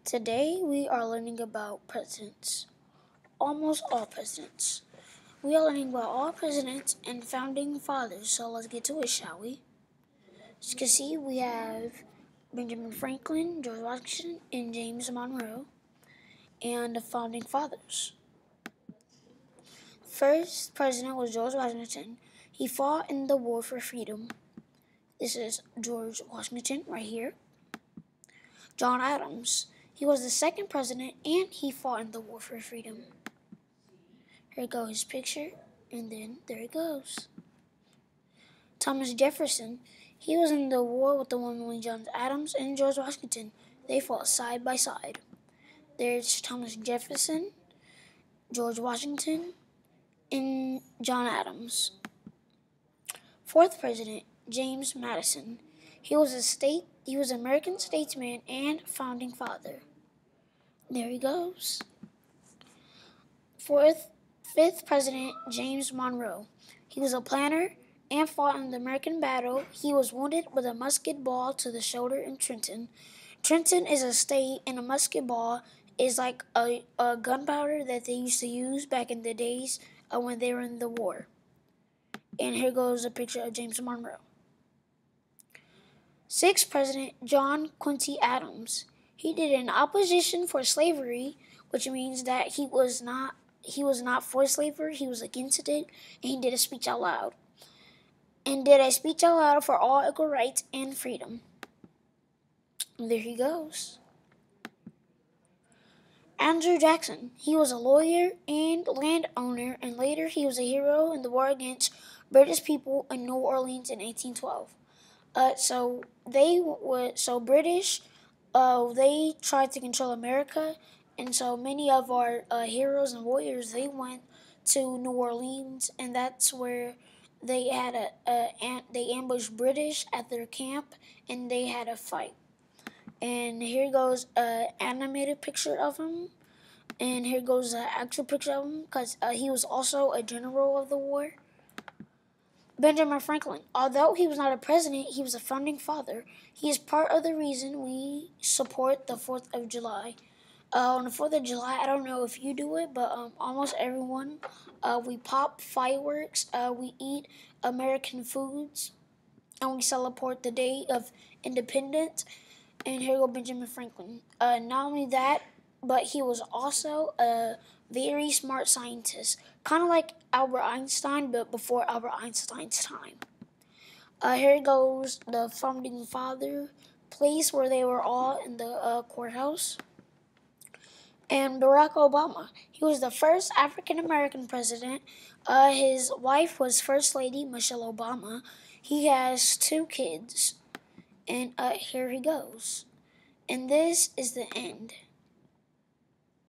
Today we are learning about presidents, almost all presidents. We are learning about all presidents and founding fathers, so let's get to it, shall we? As you can see, we have Benjamin Franklin, George Washington, and James Monroe, and the founding fathers. First president was George Washington. He fought in the War for Freedom. This is George Washington right here. John Adams. He was the second president and he fought in the War for Freedom. Here goes his picture, and then there it goes. Thomas Jefferson. He was in the war with the one between John Adams and George Washington. They fought side by side. There's Thomas Jefferson, George Washington, and John Adams. Fourth president, James Madison. He was an American statesman and founding father. There he goes. Fifth president, James Monroe. He was a planner and fought in the American battle. He was wounded with a musket ball to the shoulder in Trenton. Trenton is a state, and a musket ball is like a gunpowder that they used to use back in the days when they were in the war. And here goes a picture of James Monroe. Sixth president, John Quincy Adams. He did an opposition for slavery, which means that he was not for slavery, he was against it, and he did a speech out loud. And did a speech out loud for all equal rights and freedom. And there he goes. Andrew Jackson. He was a lawyer and landowner, and later he was a hero in the war against British people in New Orleans in 1812. British, they tried to control America, and so many of our heroes and warriors, they went to New Orleans, and that's where they had they ambushed British at their camp, and they had a fight. And here goes an animated picture of him, and here goes an actual picture of him, because he was also a general of the war. Benjamin Franklin. Although he was not a president, he was a founding father. He is part of the reason we support the 4th of July. On the 4th of July, I don't know if you do it, but almost everyone, we pop fireworks, we eat American foods, and we celebrate the Day of Independence. And here goes Benjamin Franklin. Not only that, but he was also a very smart scientist, kind of like Albert Einstein, but before Albert Einstein's time. Here goes the founding father place where they were all in the courthouse. And Barack Obama. He was the first African-American president. His wife was First Lady Michelle Obama. He has 2 kids. And here he goes. And this is the end.